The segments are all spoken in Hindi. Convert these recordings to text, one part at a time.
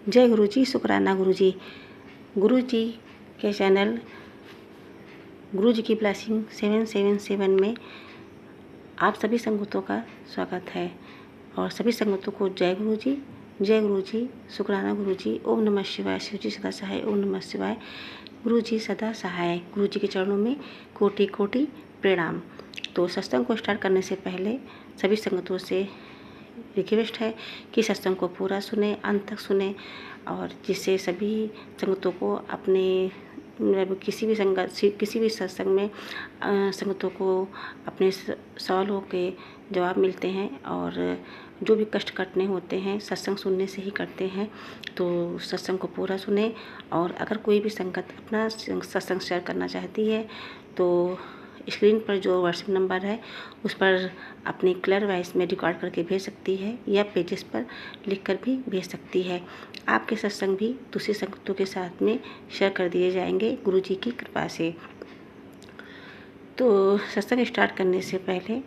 जय गुरु जी, शुक्राना गुरु जी। गुरु जी के चैनल गुरु जी की ब्लेसिंग 777 में आप सभी संगतों का स्वागत है और सभी संगतों को जय गुरु जी, जय गुरु जी, शुक्राना गुरु जी। ओम नमः शिवाय। शिव जी सदा सहाय। ओम नमः शिवाय। गुरु जी सदा सहाय। गुरु जी के चरणों में कोटि कोटि प्रणाम। तो सत्संग को स्टार्ट करने से पहले सभी संगतों से रिक्वेस्ट है कि सत्संग को पूरा सुने, अंत तक सुने, और जिससे सभी संगतों को अपने किसी भी सत्संग में संगतों को अपने सवालों के जवाब मिलते हैं, और जो भी कष्ट कटने होते हैं सत्संग सुनने से ही कटते हैं। तो सत्संग को पूरा सुने, और अगर कोई भी संगत अपना सत्संग शेयर करना चाहती है तो स्क्रीन पर जो व्हाट्सएप नंबर है उस पर अपनी क्लियर वॉइस में रिकॉर्ड करके भेज सकती है, या पेजेस पर लिखकर भी भेज सकती है। आपके सत्संग भी दूसरे संगतों के साथ में शेयर कर दिए जाएंगे गुरु जी की कृपा से। तो सत्संग स्टार्ट करने से पहले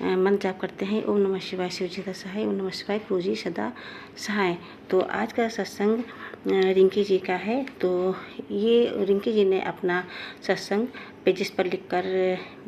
मंत्र जाप करते हैं। ओम नमः शिवाय। शिव जी सदा सहाय। ओम नमः शिवाय। गुरु जी सदा सहाय। तो आज का सत्संग रिंकी जी का है। तो ये रिंकी जी ने अपना सत्संग पेजेस पर लिखकर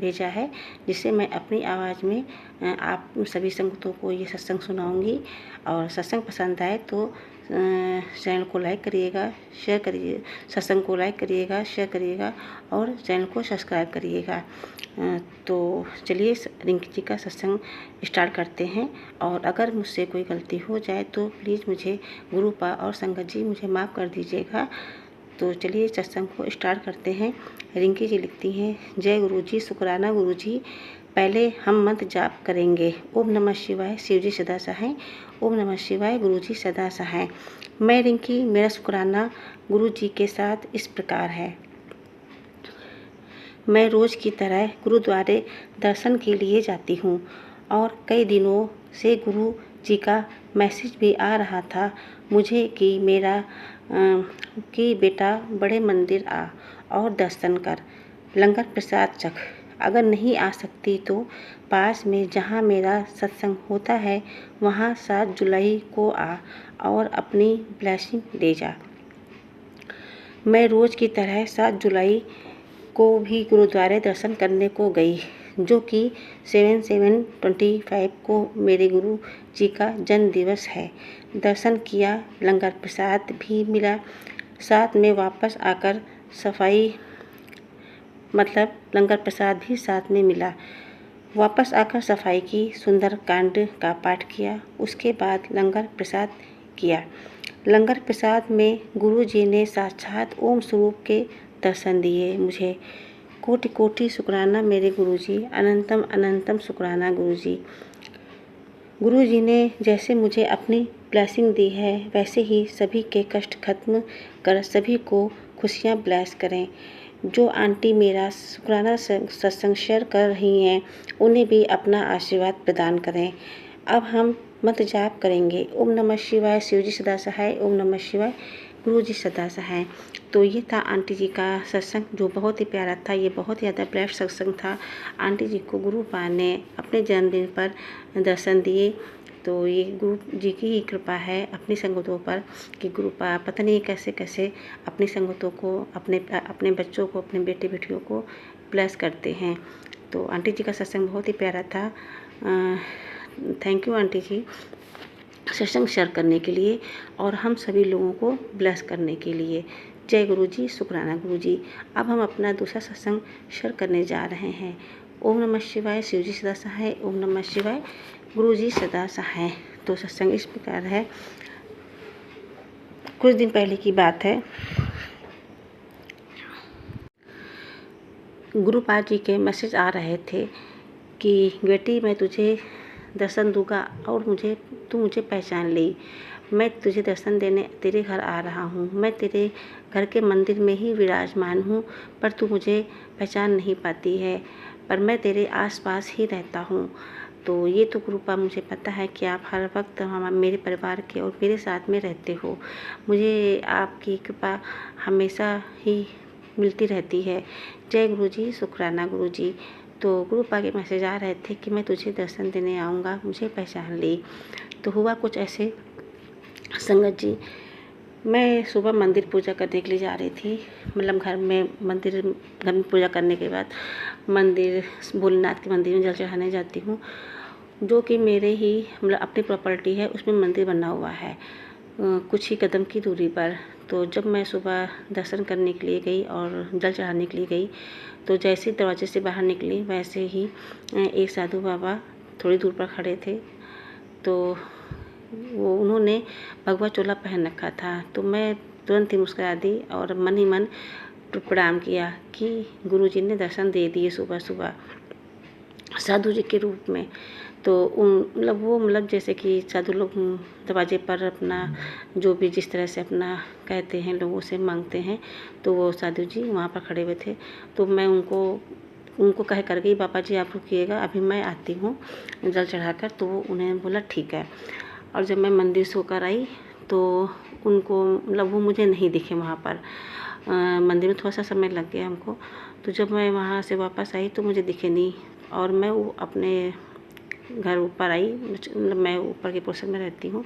भेजा है, जिससे मैं अपनी आवाज़ में आप सभी संगतों को ये सत्संग सुनाऊंगी। और सत्संग पसंद आए तो चैनल को लाइक करिएगा, शेयर करिए, सत्संग को लाइक करिएगा, शेयर करिएगा, और चैनल को सब्सक्राइब करिएगा। तो चलिए रिंकी जी का सत्संग स्टार्ट करते हैं। और अगर मुझसे कोई गलती हो जाए तो प्लीज़ मुझे गुरुपा और संगत जी मुझे माफ़ कर दीजिएगा। तो चलिए सत्संग को स्टार्ट करते हैं। रिंकी जी लिखती हैं, जय गुरु जी, शुक्राना गुरु जी। पहले हम मंत्र जाप करेंगे। ओम नमः शिवाय। शिव जी सदा सहाय। ओम नमः शिवाय। गुरु जी सदा सहाय। मैं रिंकी, मेरा शुक्राना गुरु जी के साथ इस प्रकार है। मैं रोज़ की तरह गुरुद्वारे दर्शन के लिए जाती हूँ, और कई दिनों से गुरु जी का मैसेज भी आ रहा था मुझे कि बेटा बड़े मंदिर आ और दर्शन कर, लंगर प्रसाद चख। अगर नहीं आ सकती तो पास में जहाँ मेरा सत्संग होता है वहाँ 7 जुलाई को आ और अपनी ब्लेसिंग ले जा। मैं रोज़ की तरह 7 जुलाई को भी गुरुद्वारे दर्शन करने को गई, जो कि 7/7/25 को मेरे गुरु जी का जन्म दिवस है। दर्शन किया, लंगर प्रसाद भी मिला, साथ में वापस आकर लंगर प्रसाद भी साथ में मिला। वापस आकर सफाई की, सुंदर कांड का पाठ किया, उसके बाद लंगर प्रसाद किया। लंगर प्रसाद में गुरु जी ने साक्षात ओम स्वरूप के दर्शन दिए मुझे। कोटि कोटि शुक्राना मेरे गुरु जी, अनंतम अनंतम शुक्राना गुरु जी। गुरु जी ने जैसे मुझे अपनी ब्लेसिंग दी है वैसे ही सभी के कष्ट खत्म कर सभी को खुशियाँ ब्लेस करें। जो आंटी मेरा शुक्राना सत्संग शेयर कर रही हैं उन्हें भी अपना आशीर्वाद प्रदान करें। अब हम मंत्र जाप करेंगे। ओम नमः शिवाय। शिव जी सदा सहाय। ओम नमः शिवाय। गुरु जी सदा सहाय। तो ये था आंटी जी का सत्संग, जो बहुत ही प्यारा था। ये बहुत ही ज़्यादा ब्लेस्ड सत्संग था। आंटी जी को गुरुपा ने अपने जन्मदिन पर दर्शन दिए। तो ये गुरु जी की ही कृपा है अपनी संगतों पर, कि गुरुपा पता नहीं कैसे कैसे अपनी संगतों को, अपने बच्चों को, अपने बेटे बेटियों को ब्लेस करते हैं। तो आंटी जी का सत्संग बहुत ही प्यारा था। थैंक यू आंटी जी सत्संग शेयर करने के लिए और हम सभी लोगों को ब्लेस करने के लिए। जय गुरु जी, शुक्राना गुरु जी। अब हम अपना दूसरा सत्संग शेयर करने जा रहे हैं। ओम नमः शिवाय। शिव जी सदा सहाय। ओम नमः शिवाय। गुरु जी सदा सहाय। तो सत्संग इस प्रकार है। कुछ दिन पहले की बात है, गुरुपा जी के मैसेज आ रहे थे कि बेटी मैं तुझे दर्शन दूंगा और तू मुझे पहचान ली। मैं तुझे दर्शन देने तेरे घर आ रहा हूँ। मैं तेरे घर के मंदिर में ही विराजमान हूँ, पर तू मुझे पहचान नहीं पाती है, पर मैं तेरे आसपास ही रहता हूँ। तो ये तो गुरुपा मुझे पता है कि आप हर वक्त मेरे परिवार के और मेरे साथ में रहते हो। मुझे आपकी कृपा हमेशा ही मिलती रहती है। जय गुरु जी, शुक्राना गुरु जी। तो गुरुपा के मैसेज आ रहे थे कि मैं तुझे दर्शन देने आऊँगा, मुझे पहचान ली। तो हुआ कुछ ऐसे, संगत जी मैं सुबह मंदिर पूजा करने के लिए जा रही थी। मतलब घर में पूजा करने के बाद मंदिर, भोलेनाथ के मंदिर में जल चढ़ाने जाती हूँ, जो कि मेरे ही मतलब अपनी प्रॉपर्टी है, उसमें मंदिर बना हुआ है कुछ ही कदम की दूरी पर। तो जब मैं सुबह दर्शन करने के लिए गई और जल चढ़ाने के लिए गई, तो जैसे ही दरवाजे से बाहर निकली वैसे ही एक साधु बाबा थोड़ी दूर पर खड़े थे। तो वो उन्होंने भगवा चोला पहन रखा था। तो मैं तुरंत ही मुस्कुरा दी और मन ही मन प्रणाम किया कि गुरुजी ने दर्शन दे दिए सुबह सुबह साधु जी के रूप में। तो मतलब जैसे कि साधु लोग दरवाजे पर अपना जो भी जिस तरह से अपना कहते हैं, लोगों से मांगते हैं, तो वो साधु जी वहाँ पर खड़े हुए थे। तो मैं उनको कह कर गई, बाबा जी आप रुकिएगा, अभी मैं आती हूँ जल चढ़ाकर। तो उन्हें बोला ठीक है। और जब मैं मंदिर से होकर आई तो उनको मतलब वो मुझे नहीं दिखे वहाँ पर। मंदिर में थोड़ा सा समय लग गया हमको। तो जब मैं वहाँ से वापस आई तो मुझे दिखे नहीं, और मैं वो अपने घर ऊपर आई, मतलब मैं ऊपर के पोर्शन में रहती हूँ।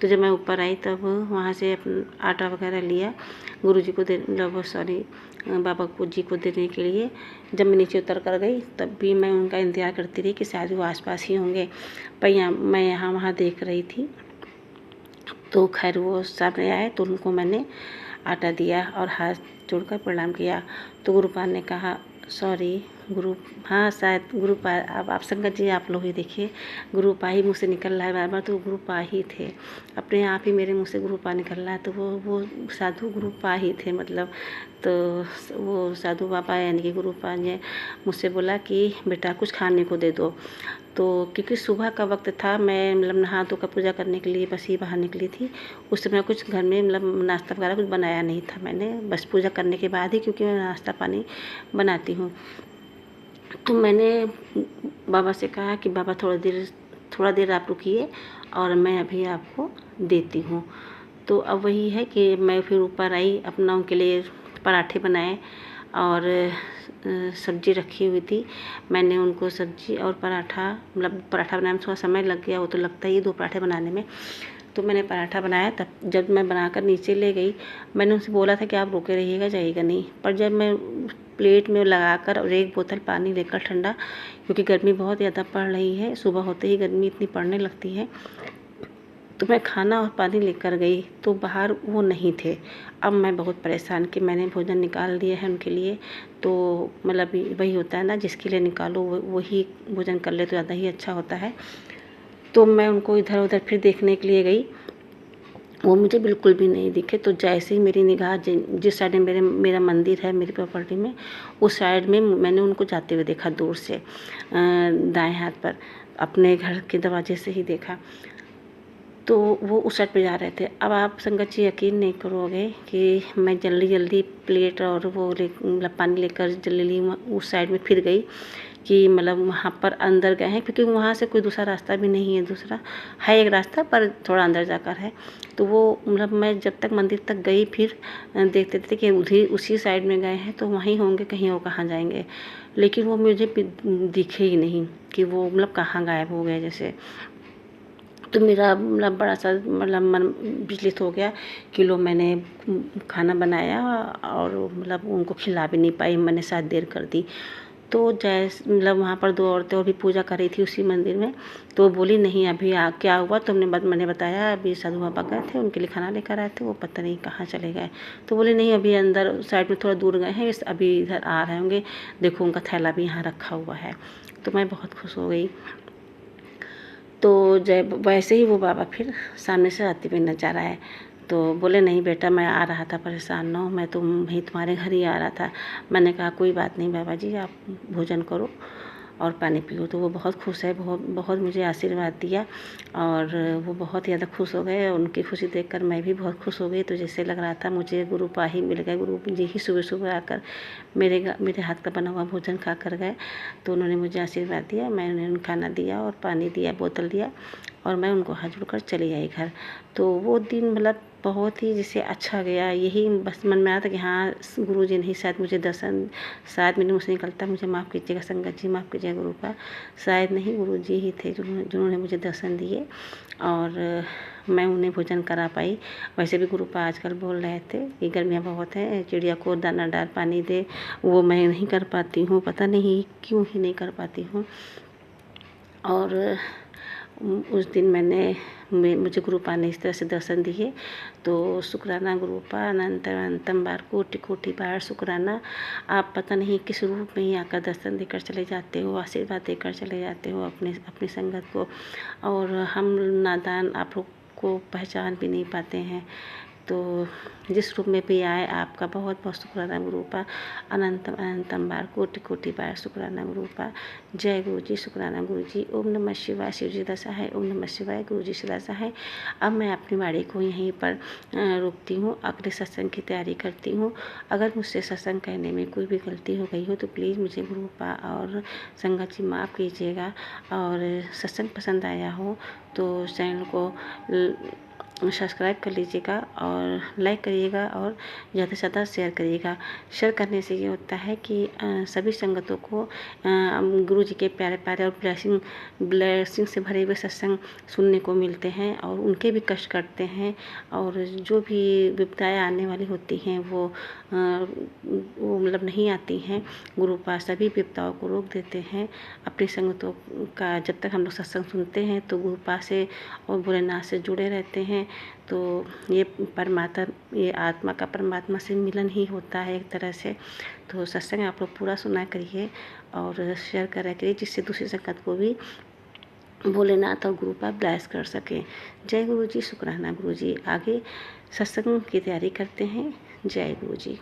तो जब मैं ऊपर आई तब वहाँ से आटा वगैरह लिया गुरुजी को बाबा जी को देने के लिए। जब मैं नीचे उतर कर गई तब भी मैं उनका इंतज़ार करती रही कि शायद वो आसपास ही होंगे, पर मैं यहाँ वहाँ देख रही थी। तो खैर वो सामने आए तो उनको मैंने आटा दिया और हाथ जोड़कर प्रणाम किया। तो गुरुपाल ने कहा सॉरी गुरु, हाँ शायद गुरुपाल, अब आप संगत जी आप लोग ही देखिए, गुरुपा ही मुँह से निकल रहा है बार बार, तो गुरुपा ही थे, अपने आप ही मेरे मुँह से गुरुपा निकल रहा है। तो वो साधु गुरुपा ही थे मतलब। तो वो साधु बाबा यानी कि गुरुपा ने मुझसे बोला कि बेटा कुछ खाने को दे दो। तो क्योंकि सुबह का वक्त था, मैं मतलब नहा धोकर पूजा करने के लिए बस ही बाहर निकली थी। उस समय कुछ घर में मतलब नाश्ता वगैरह कुछ बनाया नहीं था मैंने, बस पूजा करने के बाद ही, क्योंकि मैं नाश्ता पानी बनाती हूँ। तो मैंने बाबा से कहा कि बाबा थोड़ा देर आप रुकिए और मैं अभी आपको देती हूँ। तो अब वही है कि मैं फिर ऊपर आई, अपना उनके लिए पराठे बनाए और सब्ज़ी रखी हुई थी। मैंने उनको सब्ज़ी और पराठा, मतलब पराठा बनाने में थोड़ा समय लग गया, वो तो लगता ही है 2 पराठे बनाने में। तो मैंने पराठा बनाया, तब जब मैं बनाकर नीचे ले गई, मैंने उनसे बोला था कि आप रोके रहिएगा, जाइएगा नहीं। पर जब मैं प्लेट में लगाकर और 1 बोतल पानी लेकर ठंडा, क्योंकि गर्मी बहुत ज़्यादा पड़ रही है, सुबह होते ही गर्मी इतनी पड़ने लगती है, तो मैं खाना और पानी लेकर गई तो बाहर वो नहीं थे। अब मैं बहुत परेशान कि मैंने भोजन निकाल दिया है उनके लिए, तो मतलब वही होता है ना, जिसके लिए निकालो वही भोजन कर ले तो ज़्यादा ही अच्छा होता है। तो मैं उनको इधर उधर फिर देखने के लिए गई, वो मुझे बिल्कुल भी नहीं दिखे। तो जैसे ही मेरी निगाह जिस साइड में मेरा मंदिर है मेरी प्रॉपर्टी में, उस साइड में मैंने उनको जाते हुए देखा दूर से, दाएं हाथ पर, अपने घर के दरवाजे से ही देखा। तो वो उस साइड पे जा रहे थे। अब आप संगत जी यकीन नहीं करोगे कि मैं जल्दी जल्दी प्लेट और वो मतलब पानी लेकर जल्दी उस साइड में फिर गई कि मतलब वहाँ पर अंदर गए हैं, क्योंकि वहाँ से कोई दूसरा रास्ता भी नहीं है, दूसरा है एक रास्ता पर थोड़ा अंदर जाकर है। तो वो मतलब मैं जब तक मंदिर तक गई फिर देखते थे कि उसी साइड में गए हैं, तो वहीं होंगे, कहीं और कहाँ जाएंगे। लेकिन वो मुझे दिखे ही नहीं कि वो मतलब कहाँ गायब हो गए जैसे। तो मेरा मतलब बड़ा सा मतलब मन विचलित हो गया कि लो मैंने खाना बनाया और मतलब उनको खिला भी नहीं पाई, मैंने शायद देर कर दी। तो जैसे मतलब वहाँ पर 2 औरतें और भी पूजा कर रही थी उसी मंदिर में। तो बोली नहीं अभी क्या हुआ, तो मैंने बताया अभी साधु बाबा गए थे, उनके लिए खाना लेकर आए थे, वो पता नहीं कहाँ चले गए। तो बोले नहीं अभी अंदर साइड में थोड़ा दूर गए हैं, अभी इधर आ रहे होंगे, देखो उनका थैला भी यहाँ रखा हुआ है। तो मैं बहुत खुश हो गई। तो जब वैसे ही वो बाबा फिर सामने से आते हुए नजर आए। तो बोले नहीं बेटा मैं आ रहा था, परेशान ना हो, मैं तुम्हारे घर ही आ रहा था। मैंने कहा कोई बात नहीं बाबा जी, आप भोजन करो और पानी पियो। तो वो बहुत खुश है, बहुत बहुत मुझे आशीर्वाद दिया और वो बहुत ज़्यादा खुश हो गए। उनकी खुशी देखकर मैं भी बहुत खुश हो गई। तो जैसे लग रहा था मुझे गुरुपा ही मिल गए, गुरु जी ही सुबह सुबह आकर मेरे हाथ का बना हुआ भोजन खा कर गए। तो उन्होंने मुझे आशीर्वाद दिया, मैंने उन्हें खाना दिया और पानी दिया, बोतल दिया। और मैं उनको हाथ जोड़कर चली आई घर। तो वो दिन मतलब बहुत ही जैसे अच्छा गया, यही बस मन में आया था कि हाँ गुरुजी ने ही शायद मुझे दर्शन, शायद मेरे मुँह से निकलता मुझे माफ़ कीजिएगा संगत जी, माफ़ कीजिएगा गुरुपा, शायद नहीं गुरुजी ही थे जिन्होंने मुझे दर्शन दिए और मैं उन्हें भोजन करा पाई। वैसे भी गुरुपा आजकल बोल रहे थे कि गर्मियाँ बहुत हैं, चिड़िया को दाना डाल पानी दे, वो मैं नहीं कर पाती हूँ, पता नहीं क्यों ही नहीं कर पाती हूँ। और उस दिन मुझे गुरुपा ने इस तरह से दर्शन दिए। तो शुक्राना गुरुपा, अनंतम बार, कोटि कोटि बार शुक्राना। आप पता नहीं किस रूप में ही आकर दर्शन देकर चले जाते हो, आशीर्वाद देकर चले जाते हो अपनी संगत को, और हम नादान आप लोग को पहचान भी नहीं पाते हैं। तो जिस रूप में भी आए आपका बहुत बहुत शुक्राना गुरुपा, अनंतम अनंतम बार, कोटि कोटि बार शुक्राना गुरुपा। जय गुरु जी, शुक्राना गुरु जी। ओम नमः शिवाय, शिव जी दशा है। ओम नमः शिवाय, गुरु जी सदा है। अब मैं अपनी वाणी को यहीं पर रोकती हूँ, अगले सत्संग की तैयारी करती हूँ। अगर मुझसे सत्संग कहने में कोई भी गलती हो गई हो तो प्लीज़ मुझे गुरुपा और संगत जी माफ़ कीजिएगा। और सत्संग पसंद आया हो तो चैनल को सब्सक्राइब कर लीजिएगा और लाइक करिएगा और ज़्यादा से ज़्यादा शेयर करिएगा। शेयर करने से ये होता है कि सभी संगतों को गुरु जी के प्यारे प्यारे और ब्लेसिंग से भरे हुए सत्संग सुनने को मिलते हैं और उनके भी कष्ट करते हैं, और जो भी विपदाएँ आने वाली होती हैं वो मतलब नहीं आती हैं। गुरुपा सभी विपदाओं को रोक देते हैं। अपनी संगतों का जब तक हम लोग सत्संग सुनते हैं तो गुरुपा से और भोलेनाथ से जुड़े रहते हैं। तो ये ये आत्मा का परमात्मा से मिलन ही होता है एक तरह से। तो सत्संग आप लोग पूरा सुना करिए और शेयर करा करिए, जिससे दूसरी संगत को भी भोलेनाथ और गुरुपा ब्लेस कर सकें। जय गुरु जी, शुक्राना गुरु जी। आगे सत्संग की तैयारी करते हैं। जय गुरु जी।